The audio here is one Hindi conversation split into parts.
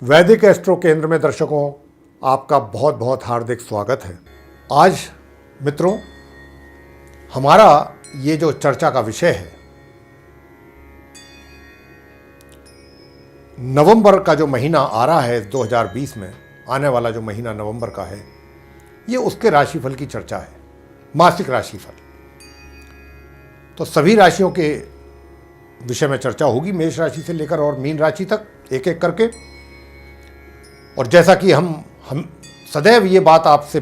वैदिक एस्ट्रो केंद्र में दर्शकों आपका बहुत बहुत हार्दिक स्वागत है। आज मित्रों हमारा ये जो चर्चा का विषय है, नवंबर का जो महीना आ रहा है 2020 में आने वाला जो महीना नवंबर का है, ये उसके राशिफल की चर्चा है, मासिक राशिफल। तो सभी राशियों के विषय में चर्चा होगी, मेष राशि से लेकर और मीन राशि तक एक एक करके। और जैसा कि हम सदैव ये बात आपसे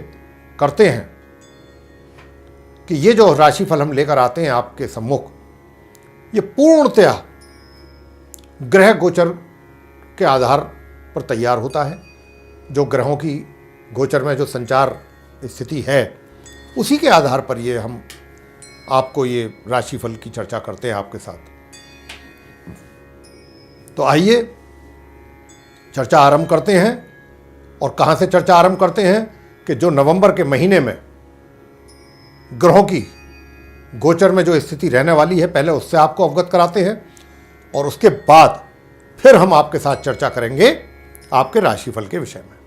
करते हैं कि ये जो राशिफल हम लेकर आते हैं आपके सम्मुख, ये पूर्णतया ग्रह गोचर के आधार पर तैयार होता है। जो ग्रहों की गोचर में जो संचार स्थिति है, उसी के आधार पर ये हम आपको ये राशिफल की चर्चा करते हैं आपके साथ। तो आइए चर्चा आरंभ करते हैं। और कहाँ से चर्चा आरंभ करते हैं कि जो नवंबर के महीने में ग्रहों की गोचर में जो स्थिति रहने वाली है, पहले उससे आपको अवगत कराते हैं और उसके बाद फिर हम आपके साथ चर्चा करेंगे आपके राशिफल के विषय में।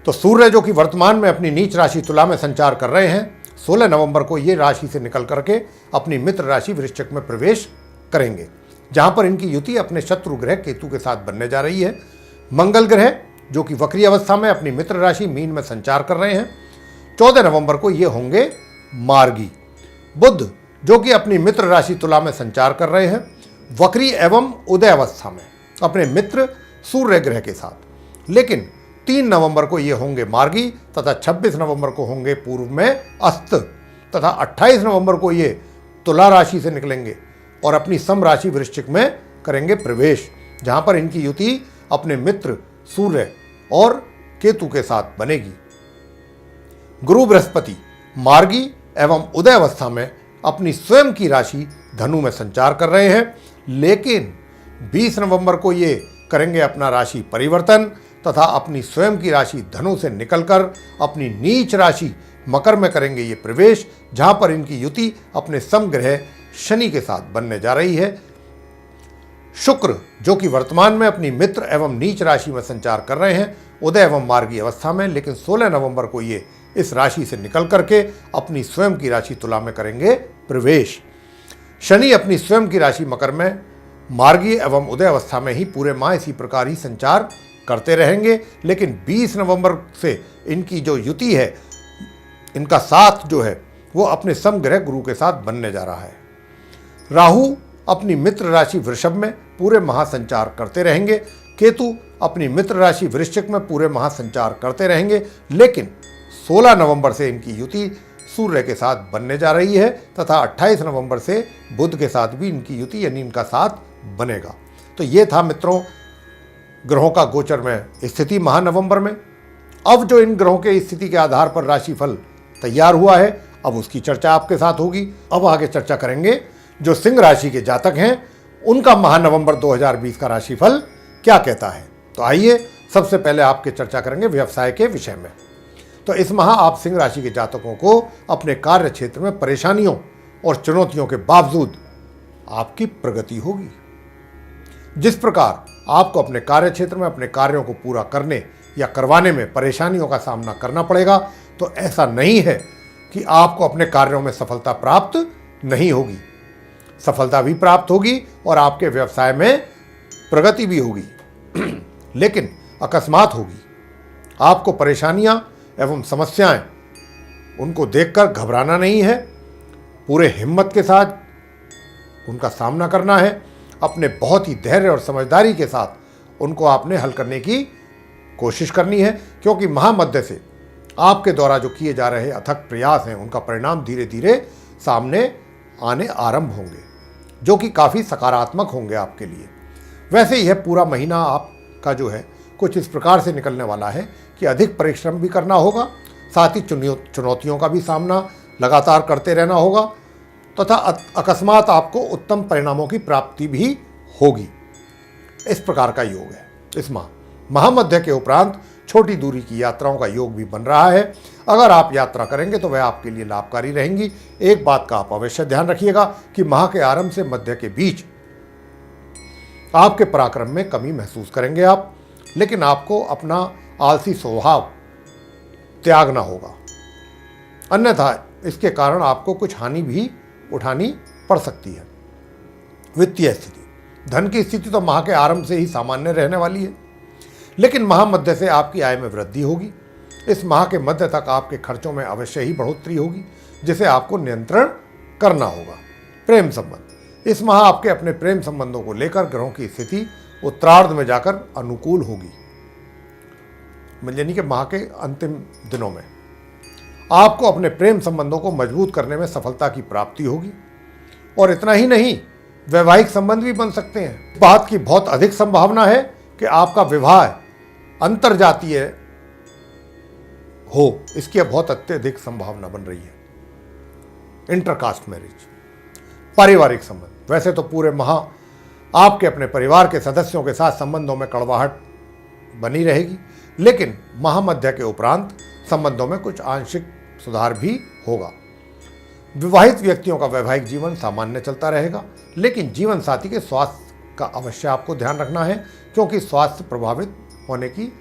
तो सूर्य जो कि वर्तमान में अपनी नीच राशि तुला में संचार कर रहे हैं, 16 नवंबर को ये राशि से निकल करके अपनी मित्र राशि वृश्चिक में प्रवेश करेंगे, जहां पर इनकी युति अपने शत्रु ग्रह केतु के साथ बनने जा रही है। मंगल ग्रह जो कि वक्री अवस्था में अपनी मित्र राशि मीन में संचार कर रहे हैं, 14 नवंबर को ये होंगे मार्गी। बुध जो कि अपनी मित्र राशि तुला में संचार कर रहे हैं, वक्री एवं उदय अवस्था में अपने मित्र सूर्य ग्रह के साथ, लेकिन 3 नवंबर को ये होंगे मार्गी तथा 26 नवंबर को होंगे पूर्व में अस्त तथा 28 नवंबर को ये तुला राशि से निकलेंगे और अपनी सम राशि वृश्चिक में करेंगे प्रवेश, जहां पर इनकी युति अपने मित्र सूर्य और केतु के साथ बनेगी। गुरु बृहस्पति मार्गी एवं उदय अवस्था में अपनी स्वयं की राशि धनु में संचार कर रहे हैं, लेकिन 20 नवंबर को ये करेंगे अपना राशि परिवर्तन तथा अपनी स्वयं की राशि धनु से निकलकर अपनी नीच राशि मकर में करेंगे ये प्रवेश, जहां पर इनकी युति अपने समग्रह शनि के साथ बनने जा रही है। शुक्र जो कि वर्तमान में अपनी मित्र एवं नीच राशि में संचार कर रहे हैं उदय एवं मार्गी अवस्था में, लेकिन 16 नवंबर को ये इस राशि से निकल करके अपनी स्वयं की राशि तुला में करेंगे प्रवेश। शनि अपनी स्वयं की राशि मकर में मार्गी एवं उदय अवस्था में ही पूरे माह इसी प्रकार ही संचार करते रहेंगे, लेकिन 20 नवंबर से इनकी जो युति है, इनका साथ जो है वो अपने समग्रह गुरु के साथ बनने जा रहा है। राहु अपनी मित्र राशि वृषभ में पूरे महासंचार करते रहेंगे, केतु अपनी मित्र राशि वृश्चिक में पूरे महासंचार करते रहेंगे, लेकिन 16 नवंबर से इनकी युति सूर्य के साथ बनने जा रही है तथा 28 नवंबर से बुध के साथ भी इनकी युति यानी इनका साथ बनेगा। तो ये था मित्रों ग्रहों का गोचर में स्थिति महानवंबर में। अब जो इन ग्रहों के स्थिति के आधार पर राशिफल तैयार हुआ है, अब उसकी चर्चा आपके साथ होगी। अब आगे चर्चा करेंगे जो सिंह राशि के जातक हैं, उनका महानवंबर 2020 का राशिफल क्या कहता है। तो आइए सबसे पहले आपके चर्चा करेंगे व्यवसाय के विषय में। तो इस माह आप सिंह राशि के जातकों को अपने कार्य क्षेत्र में परेशानियों और चुनौतियों के बावजूद आपकी प्रगति होगी। जिस प्रकार आपको अपने कार्य क्षेत्र में अपने कार्यों को पूरा करने या करवाने में परेशानियों का सामना करना पड़ेगा, तो ऐसा नहीं है कि आपको अपने कार्यों में सफलता प्राप्त नहीं होगी। सफलता भी प्राप्त होगी और आपके व्यवसाय में प्रगति भी होगी, लेकिन अकस्मात होगी। आपको परेशानियां एवं समस्याएं उनको देखकर घबराना नहीं है, पूरे हिम्मत के साथ उनका सामना करना है। अपने बहुत ही धैर्य और समझदारी के साथ उनको आपने हल करने की कोशिश करनी है, क्योंकि महामध्य से आपके द्वारा जो किए जा रहे अथक प्रयास हैं, उनका परिणाम धीरे धीरे सामने आने आरंभ होंगे, जो कि काफ़ी सकारात्मक होंगे आपके लिए। वैसे यह पूरा महीना आपका जो है कुछ इस प्रकार से निकलने वाला है कि अधिक परिश्रम भी करना होगा, साथ ही चुनौतियों का भी सामना लगातार करते रहना होगा तथा अकस्मात आपको उत्तम परिणामों की प्राप्ति भी होगी। इस प्रकार का योग है इस माह। महामध्य के उपरांत छोटी दूरी की यात्राओं का योग भी बन रहा है। अगर आप यात्रा करेंगे तो वह आपके लिए लाभकारी रहेंगी। एक बात का आप अवश्य ध्यान रखिएगा कि माह के आरंभ से मध्य के बीच आपके पराक्रम में कमी महसूस करेंगे आप, लेकिन आपको अपना आलसी स्वभाव त्यागना होगा, अन्यथा इसके कारण आपको कुछ हानि भी उठानी पड़ सकती है। वित्तीय स्थिति, धन की स्थिति तो माह के आरंभ से ही सामान्य रहने वाली है, लेकिन माह मध्य से आपकी आय में वृद्धि होगी। इस माह के मध्य तक आपके खर्चों में अवश्य ही बढ़ोतरी होगी, जिसे आपको नियंत्रण करना होगा। प्रेम संबंध, इस माह आपके अपने प्रेम संबंधों को लेकर ग्रहों की स्थिति उत्तरार्ध में जाकर अनुकूल होगी, यानी कि माह के अंतिम दिनों में आपको अपने प्रेम संबंधों को मजबूत करने में सफलता की प्राप्ति होगी। और इतना ही नहीं, वैवाहिक संबंध भी बन सकते हैं। बात की बहुत अधिक संभावना है कि आपका विवाह अंतरजातीय हो, इसकी बहुत अत्यधिक संभावना बन रही है। Intercaste marriage. पारिवारिक संबंध, वैसे तो पूरे माह आपके अपने परिवार के सदस्यों के साथ संबंधों में कड़वाहट बनी रहेगी, लेकिन माह मध्य के उपरांत संबंधों में कुछ आंशिक सुधार भी होगा। विवाहित व्यक्तियों का वैवाहिक जीवन सामान्य चलता रहेगा, लेकिन जीवन साथी के स्वास्थ्य का अवश्य आपको ध्यान रखना है, क्योंकि स्वास्थ्य प्रभावित होने की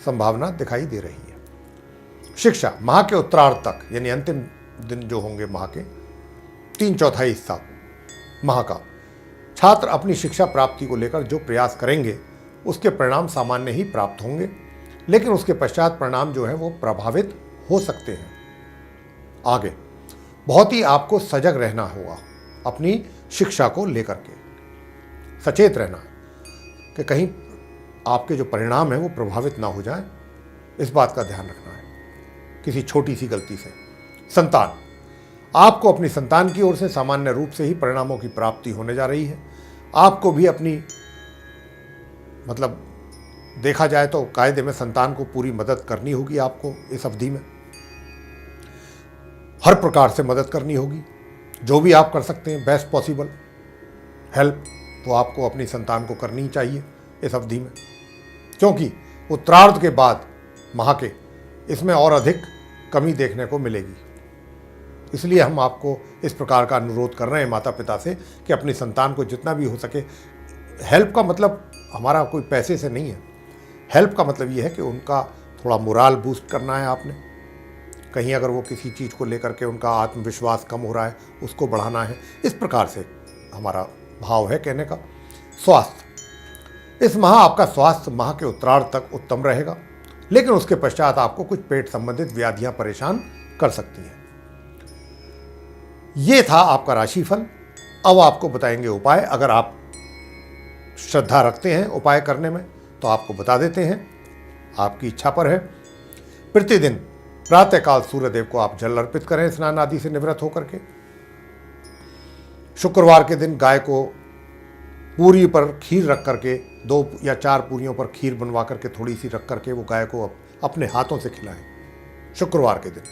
संभावना दिखाई दे रही है। शिक्षा, माह के उत्तरार्ध तक, यानी अंतिम दिन जो होंगे माह के 3/4 हिस्सा माह का, छात्र अपनी शिक्षा प्राप्ति को लेकर जो प्रयास करेंगे उसके परिणाम सामान्य ही प्राप्त होंगे, लेकिन उसके पश्चात परिणाम जो है वो प्रभावित हो सकते हैं। आगे बहुत ही आपको सजग रहना होगा, अपनी शिक्षा को लेकर के सचेत रहना है कि कहीं आपके जो परिणाम है वो प्रभावित ना हो जाए, इस बात का ध्यान रखना है किसी छोटी सी गलती से। संतान, आपको अपनी संतान की ओर से सामान्य रूप से ही परिणामों की प्राप्ति होने जा रही है। आपको भी अपनी देखा जाए तो कायदे में संतान को पूरी मदद करनी होगी। आपको इस अवधि में हर प्रकार से मदद करनी होगी, जो भी आप कर सकते हैं बेस्ट पॉसिबल हेल्प तो आपको अपनी संतान को करनी चाहिए इस अवधि में, क्योंकि उत्तरार्ध के बाद माह के इसमें और अधिक कमी देखने को मिलेगी। इसलिए हम आपको इस प्रकार का अनुरोध कर रहे हैं माता पिता से कि अपनी संतान को जितना भी हो सके, हेल्प का मतलब हमारा कोई पैसे से नहीं है, हेल्प का मतलब ये है कि उनका थोड़ा मोराल बूस्ट करना है आपने, कहीं अगर वो किसी चीज़ को लेकर के उनका आत्मविश्वास कम हो रहा है उसको बढ़ाना है, इस प्रकार से हमारा भाव है कहने का। स्वास्थ्य, इस माह आपका स्वास्थ्य माह के उत्तरार्ध तक उत्तम रहेगा, लेकिन उसके पश्चात आपको कुछ पेट संबंधित व्याधियां परेशान कर सकती हैं। ये था आपका राशिफल। अब आपको बताएंगे उपाय। अगर आप श्रद्धा रखते हैं उपाय करने में तो आपको बता देते हैं, आपकी इच्छा पर है। प्रतिदिन प्रातःकाल सूर्यदेव को आप जल अर्पित करें स्नान आदि से निवृत्त होकर के। शुक्रवार के दिन गाय को पूरी पर खीर रख करके 2 या 4 पूरियों पर खीर बनवा करके थोड़ी सी रख करके वो गाय को अपने हाथों से खिलाएं शुक्रवार के दिन।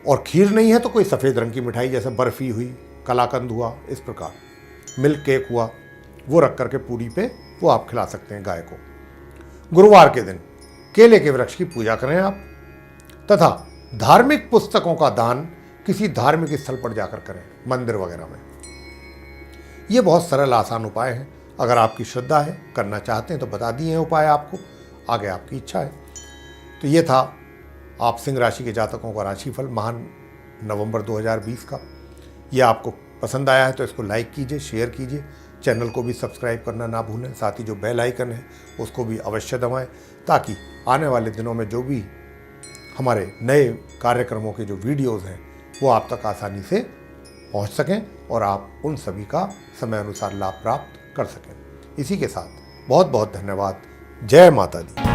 और खीर नहीं है तो कोई सफ़ेद रंग की मिठाई जैसे बर्फी हुई, कलाकंद हुआ, इस प्रकार मिल्क केक हुआ, वो रख करके पूरी पे वो आप खिला सकते हैं गाय को। गुरुवार के दिन केले के वृक्ष की पूजा करें आप, तथा धार्मिक पुस्तकों का दान किसी धार्मिक स्थल पर जाकर करें, मंदिर वगैरह में। ये बहुत सरल आसान उपाय हैं। अगर आपकी श्रद्धा है, करना चाहते हैं तो बता दिए हैं उपाय आपको, आगे आपकी इच्छा है। तो ये था आप सिंह राशि के जातकों का राशिफल माह नवंबर 2020 का। ये आपको पसंद आया है तो इसको लाइक कीजिए, शेयर कीजिए, चैनल को भी सब्सक्राइब करना ना भूलें। साथ ही जो बेल आइकन है उसको भी अवश्य दबाएं, ताकि आने वाले दिनों में जो भी हमारे नए कार्यक्रमों के जो वीडियोज़ हैं वो आप तक आसानी से पहुंच सकें और आप उन सभी का समय अनुसार लाभ प्राप्त कर सकें। इसी के साथ बहुत बहुत धन्यवाद। जय माता दी।